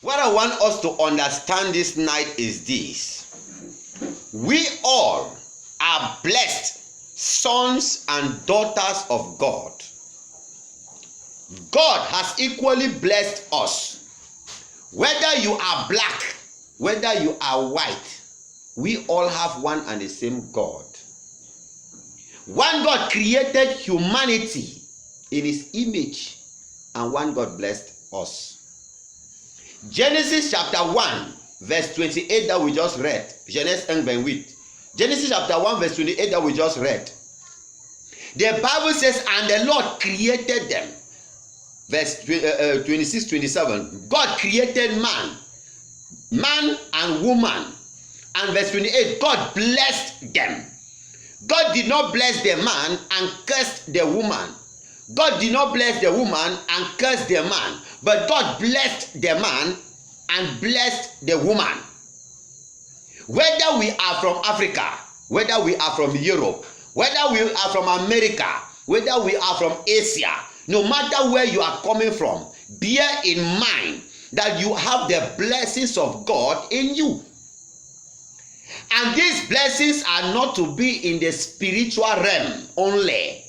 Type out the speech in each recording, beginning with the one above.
What I want us to understand this night is this: we all are blessed sons and daughters of God. God has equally blessed us. Whether you are black, whether you are white, we all have one and the same God. One God created humanity in his image, and one God blessed us. Genesis chapter 1 verse 28 that we just read. Genesis chapter 1 verse 28 that we just read. The Bible says, and the Lord created them. Verse 26-27. God created man and woman. And verse 28, God blessed them. God did not bless the man and cursed the woman. God did not bless the woman and cursed the man. But God blessed the man and blessed the woman. Whether we are from Africa, whether we are from Europe, whether we are from America, whether we are from Asia, no matter where you are coming from, bear in mind that you have the blessings of God in you. And these blessings are not to be in the spiritual realm only.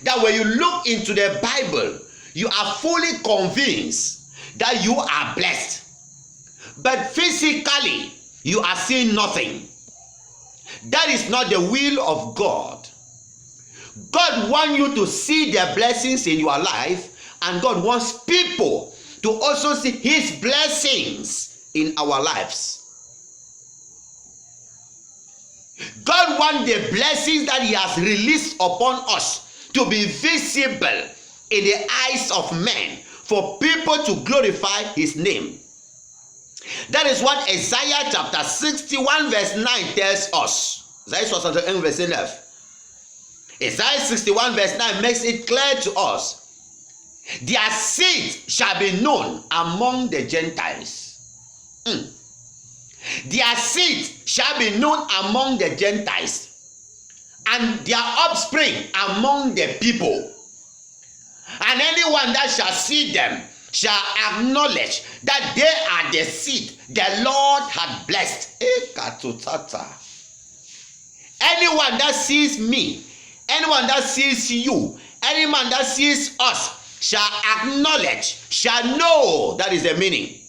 That when you look into the Bible, you are fully convinced that you are blessed. But physically, you are seeing nothing. That is not the will of God. God wants you to see the blessings in your life, and God wants people to also see his blessings in our lives. God wants the blessings that he has released upon us to be visible in the eyes of men, for people to glorify his name. That is what Isaiah chapter 61 verse 9 tells us. Isaiah 61 verse 9. Isaiah 61 verse 9 makes it clear to us. Their seed shall be known among the Gentiles. Their seed shall be known among the Gentiles, and their offspring among the people. And anyone that shall see them shall acknowledge that they are the seed the Lord had blessed. Anyone that sees me, anyone that sees you, anyone that sees us shall acknowledge, shall know, that is the meaning,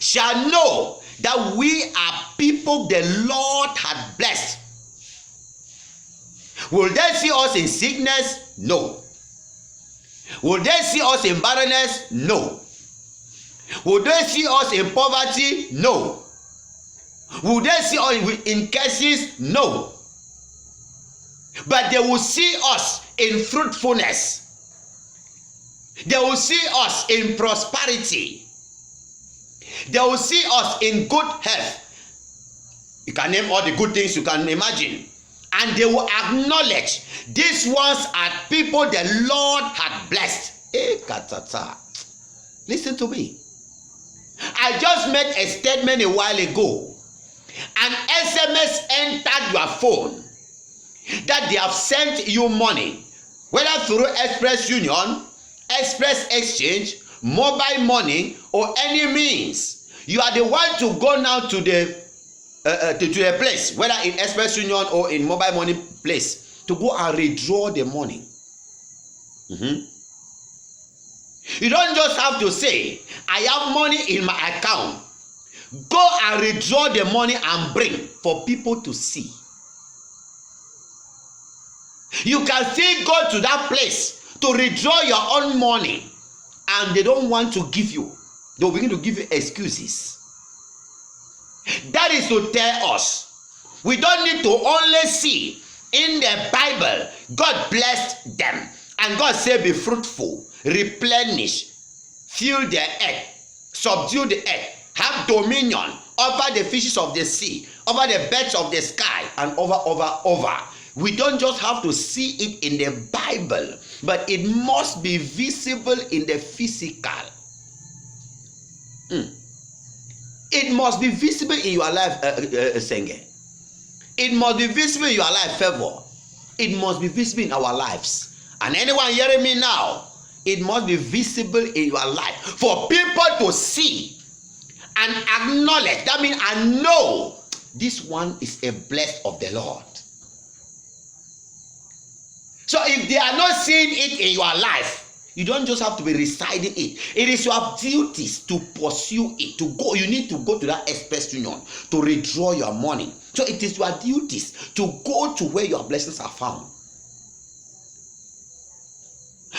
shall know that we are people the Lord had blessed. Will they see us in sickness? No. Will they see us in barrenness? No. Will they see us in poverty? No. Will they see us in curses? No. But they will see us in fruitfulness. They will see us in prosperity. They will see us in good health. You can name all the good things you can imagine. And they will acknowledge these ones are people the Lord had blessed. Listen to me. I just made a statement a while ago. An SMS entered your phone that they have sent you money, whether through Express Union, Express Exchange, mobile money, or any means. You are the one to go now to the place, whether in Express Union or in mobile money place, to go and withdraw the money. You don't just have to say, I have money in my account. Go and withdraw the money and bring for people to see. You can still go to that place to withdraw your own money, and they don't want to give you. They'll begin to give you excuses. That is to tell us, we don't need to only see in the Bible, God blessed them. And God said, be fruitful, replenish, fill the earth, subdue the earth, have dominion over the fishes of the sea, over the birds of the sky, and over. We don't just have to see it in the Bible, but it must be visible in the physical. It must be visible in your life, Senge. It must be visible in your life, Favor. It must be visible in our lives. And anyone hearing me now, It must be visible in your life for people to see and acknowledge. That means I know this one is a blessed of the Lord. So if they are not seeing it in your life, you don't just have to be reciting it. It is your duties to pursue it, to go. You need to go to that express union to withdraw your money. So it is your duties to go to where your blessings are found.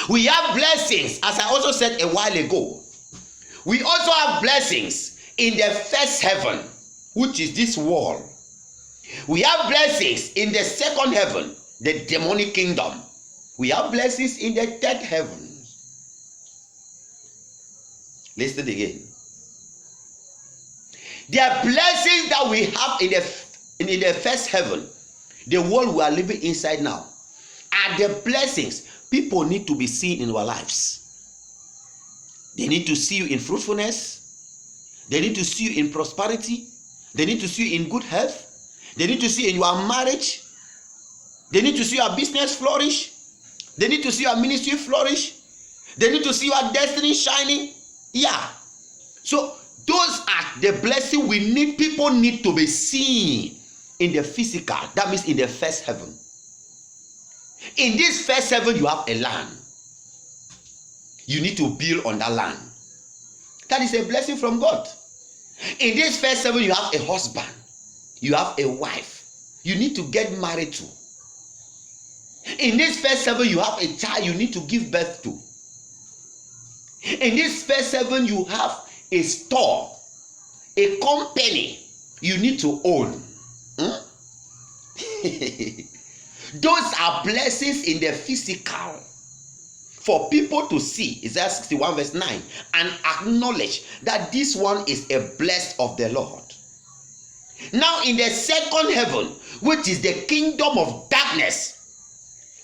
We have blessings, as I also said a while ago. We also have blessings in the first heaven, which is this world. We have blessings in the second heaven, the demonic kingdom. We have blessings in the third heaven. Listen again. There are blessings that we have in the first heaven, the world we are living inside now, are the blessings people need to be seen in our lives. They need to see you in fruitfulness. They need to see you in prosperity. They need to see you in good health. They need to see you in your marriage. They need to see your business flourish. They need to see your ministry flourish. They need to see your destiny shining. Yeah. So those are the blessings we need. People need to be seen in the physical. That means in the first heaven. In this first heaven, you have a land. You need to build on that land. That is a blessing from God. In this first heaven, you have a husband. You have a wife. You need to get married to. In this first heaven, you have a child you need to give birth to. In this first heaven, you have a store, a company you need to own. Those are blessings in the physical for people to see. Isaiah 61 verse 9, and acknowledge that this one is a blessed of the Lord. Now in the second heaven, which is the kingdom of darkness,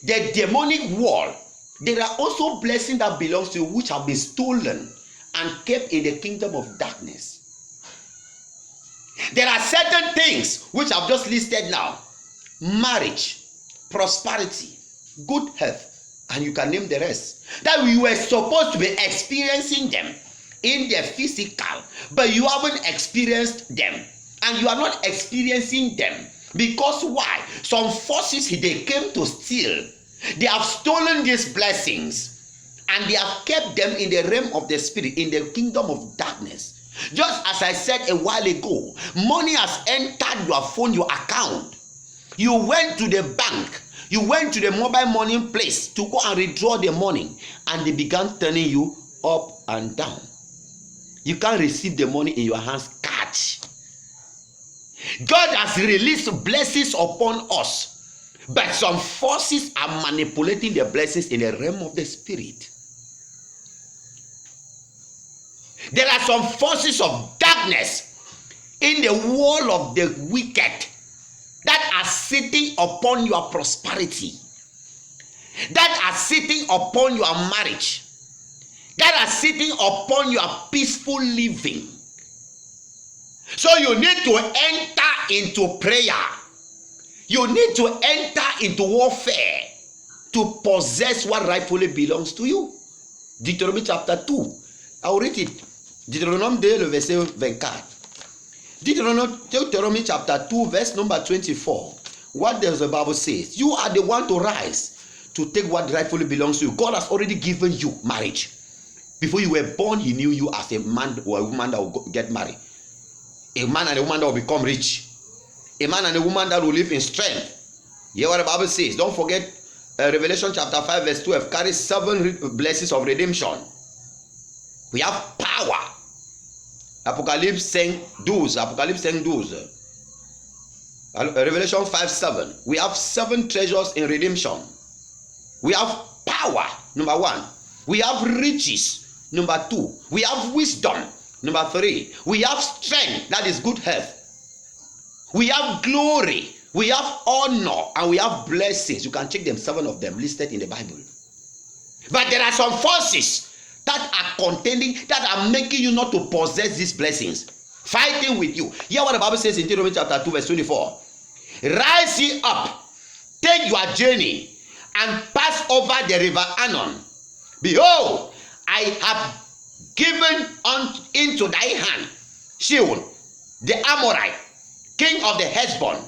the demonic world, there are also blessings that belongs to you which have been stolen and kept in the kingdom of darkness. There are certain things which I've just listed now: marriage, prosperity, good health, and you can name the rest, that we were supposed to be experiencing them in the physical, but you haven't experienced them, and you are not experiencing them because why? Some forces, they came to steal. They have stolen these blessings and they have kept them in the realm of the spirit, in the kingdom of darkness. Just as I said a while ago, money has entered your phone, your account. You went to the bank, you went to the mobile money place to go and withdraw the money, and they began turning you up and down. You can't receive the money in your hands cash. God has released blessings upon us, but some forces are manipulating the blessings in the realm of the spirit. There are some forces of darkness in the world of the wicked that are sitting upon your prosperity, that are sitting upon your marriage, that are sitting upon your peaceful living. So you need to enter into prayer. You need to enter into warfare to possess what rightfully belongs to you. Deutéronomie chapter 2. I'll read it. Deutéronome 2, le verset 24. Deutéronomie chapter 2, verse number 24. What does the Bible say? You are the one to rise to take what rightfully belongs to you. God has already given you marriage. Before you were born, he knew you as a man or a woman that will get married. A man and a woman that will become rich. A man and a woman that will live in strength. Hear what the Bible says. Don't forget Revelation chapter 5 verse 12 carries 7 blessings of redemption. We have power. Apocalypse 5:12. Apocalypse 5:12. Revelation 5:7. We have 7 treasures in redemption. We have power, number 1. We have riches, number 2. We have wisdom, number 3. We have strength, that is good health. We have glory, we have honor, and we have blessings. You can check them, 7 of them listed in the Bible. But there are some forces that are contending, that are making you not to possess these blessings, fighting with you. Hear what the Bible says in Deuteronomy chapter 2 verse 24. Rise ye up, take your journey, and pass over the river Arnon, Behold, I have given into thy hand Sihon, the Amorite, king of the Heshbon,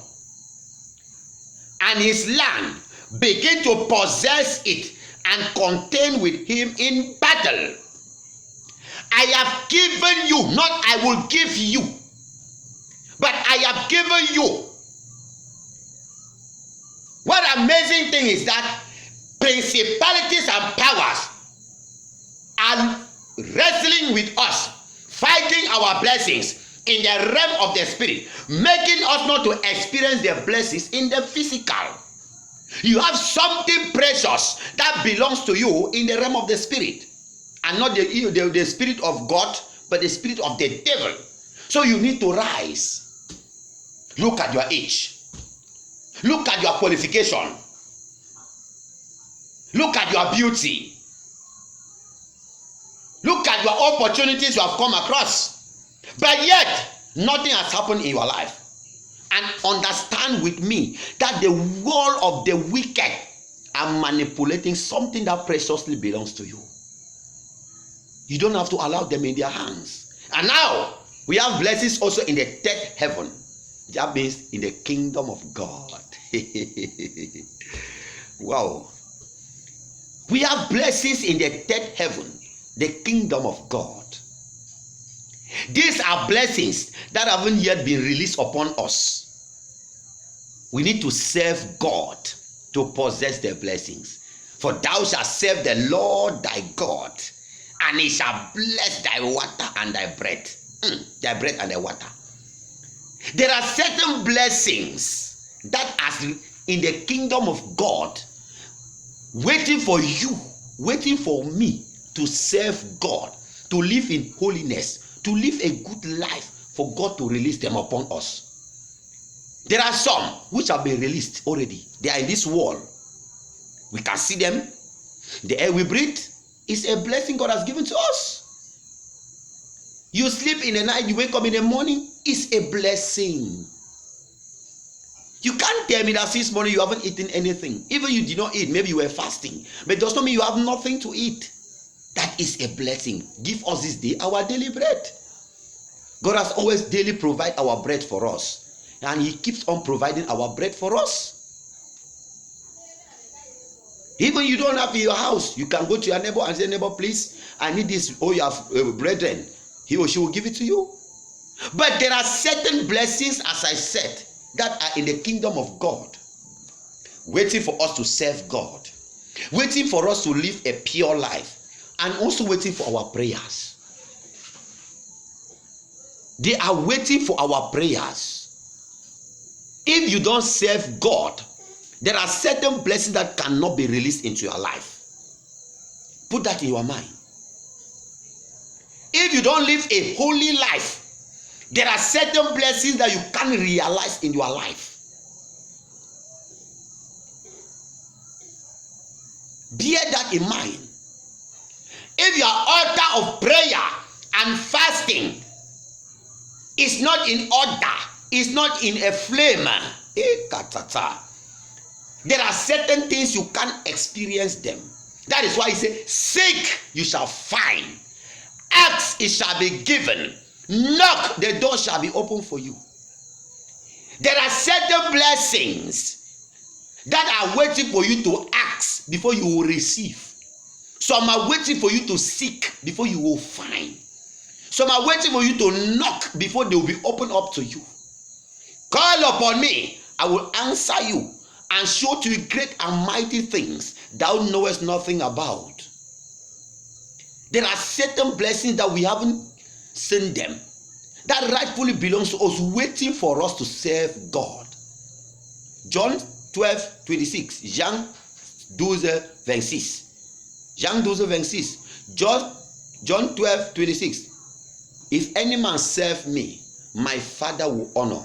and his land. Begin to possess it and contend with him in battle. I have given you, not I will give you, but I have given you. What amazing thing is that principalities and powers are wrestling with us, fighting our blessings in the realm of the spirit, making us not to experience the blessings in the physical. You have something precious that belongs to you in the realm of the spirit, and not the spirit of God, but the spirit of the devil. So you need to rise. Look at your age. Look at your qualification. Look at your beauty. Look at your opportunities you have come across. But yet, nothing has happened in your life. And understand with me that the world of the wicked are manipulating something that preciously belongs to you. You don't have to allow them in their hands. And now, we have blessings also in the third heaven. That means in the kingdom of God. Wow. We have blessings in the third heaven, the kingdom of God. These are blessings that haven't yet been released upon us. We need to serve God to possess the blessings. For thou shalt serve the Lord thy God, and he shall bless thy water and thy bread. Thy bread and thy water. There are certain blessings that are in the kingdom of God, waiting for you, waiting for me to serve God, to live in holiness, to live a good life, for God to release them upon us. There are some which have been released already. They are in this world. We can see them. The air we breathe is a blessing God has given to us. You sleep in the night, you wake up in the morning, it's a blessing. You can't tell me that since morning you haven't eaten anything. Even you did not eat, maybe you were fasting. But it does not mean you have nothing to eat. That is a blessing. Give us this day our daily bread. God has always daily provided our bread for us. And he keeps on providing our bread for us. Even you don't have in your house, you can go to your neighbor and say, neighbor, please, I need this. Oh, you have brethren. He or she will give it to you. But there are certain blessings, as I said, that are in the kingdom of God, waiting for us to serve God, waiting for us to live a pure life, and also waiting for our prayers. They are waiting for our prayers. If you don't serve God, there are certain blessings that cannot be released into your life. Put that in your mind. If you don't live a holy life, there are certain blessings that you can't realize in your life. Bear that in mind. If your altar of prayer and fasting is not in order, is not in a flame, there are certain things you can't experience them. That is why he said, seek, you shall find. Ask, it shall be given. Knock, the door shall be open for you. There are certain blessings that are waiting for you to ask before you will receive. Some are waiting for you to seek before you will find. Some are waiting for you to knock before they will be opened up to you. Call upon me, I will answer you and show to you great and mighty things thou knowest nothing about. There are certain blessings that we haven't seen them, that rightfully belongs to us, waiting for us to serve God. John 12:26, Jean 12:26. Jean 12:26. John 12:26. If any man serve me, my Father will honor.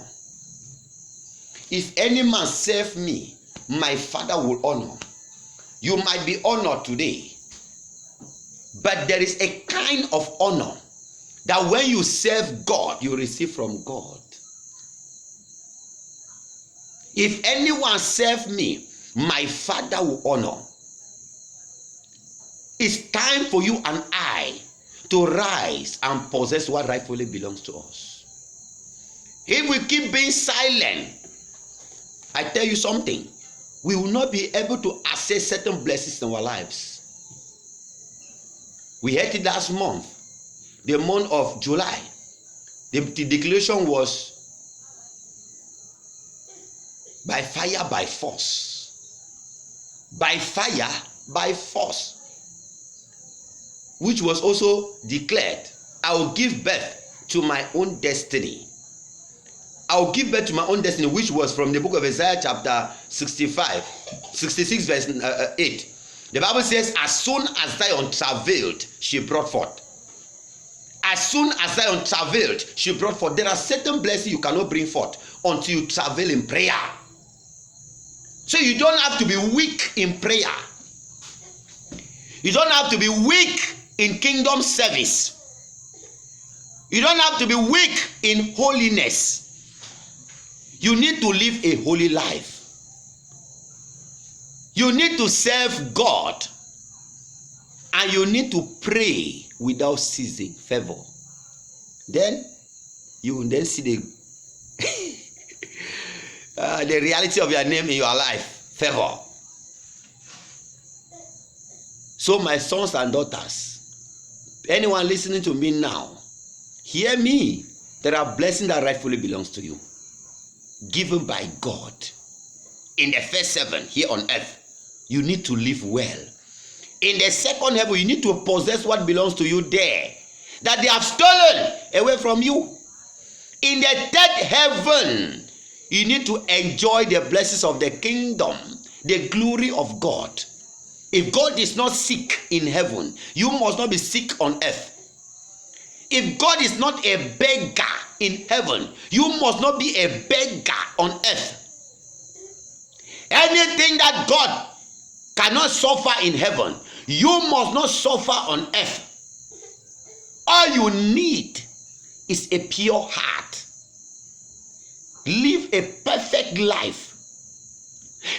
If any man serve me, my Father will honor. You might be honored today, but there is a kind of honor that when you serve God, you receive from God. If anyone serve me, my Father will honor. It's time for you and I to rise and possess what rightfully belongs to us. If we keep being silent, I tell you something, we will not be able to access certain blessings in our lives. We heard it last month, the month of July. The declaration was by fire, by force. By fire, by force. Which was also declared, I will give birth to my own destiny. I will give birth to my own destiny, which was from the book of Isaiah chapter 66 verse 8. The Bible says, as soon as Zion travailed, she brought forth. As soon as Zion travailed, she brought forth. There are certain blessings you cannot bring forth until you travail in prayer. So you don't have to be weak in prayer. You don't have to be weak in kingdom service. You don't have to be weak in holiness. You need to live a holy life. You need to serve God. And you need to pray without ceasing. Favor. Then you will then see the reality of your name in your life. Favor. So my sons and daughters, anyone listening to me now, hear me. There are blessings that rightfully belongs to you, given by God in the first heaven here on earth. You need to live well. In the second heaven, you need to possess what belongs to you there, that they have stolen away from you. In the third heaven, you need to enjoy the blessings of the kingdom, the glory of God. If God is not sick in heaven, you must not be sick on earth. If God is not a beggar in heaven, you must not be a beggar on earth. Anything that God cannot suffer in heaven, you must not suffer on earth. All you need is a pure heart. Live a perfect life.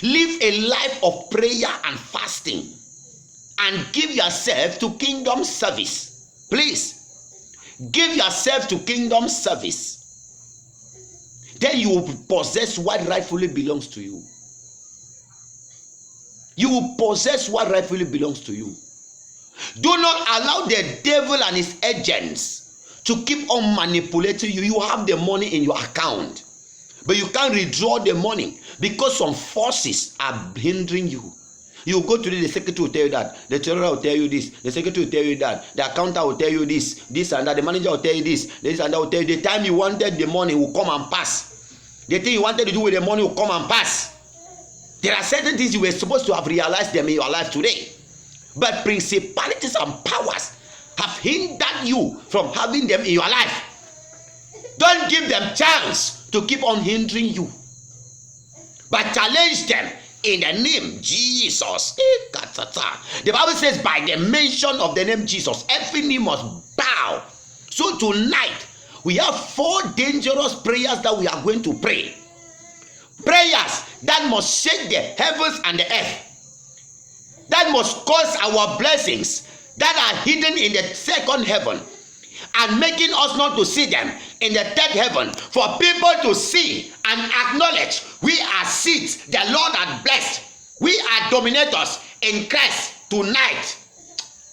Live a life of prayer and fasting, and give yourself to kingdom service. Please, give yourself to kingdom service. Then you will possess what rightfully belongs to you. You will possess what rightfully belongs to you. Do not allow the devil and his agents to keep on manipulating you. You have the money in your account, but you can't withdraw the money because some forces are hindering you. You go to the secretary will tell you that, the treasurer will tell you this, the secretary will tell you that, the accountant will tell you this and that, the manager will tell you this and that will tell you. The time you wanted the money will come and pass. The thing you wanted to do with the money will come and pass. There are certain things you were supposed to have realized them in your life today, but principalities and powers have hindered you from having them in your life. Don't give them chance to keep on hindering you, but challenge them in the name Jesus. The Bible says, by the mention of the name Jesus, every knee must bow. So tonight we have 4 dangerous prayers that we are going to pray. Prayers that must shake the heavens and the earth, that must cause our blessings that are hidden in the second heaven and making us not to see them in the third heaven, for people to see and acknowledge we are seeds the Lord has blessed. We are dominators in Christ. Tonight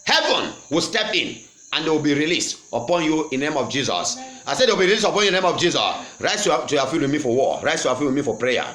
heaven will step in and they will be released upon you in the name of Jesus. I said they will be released upon you in the name of Jesus. Rise to your feet with me for war. Rise to your feet with me for prayer.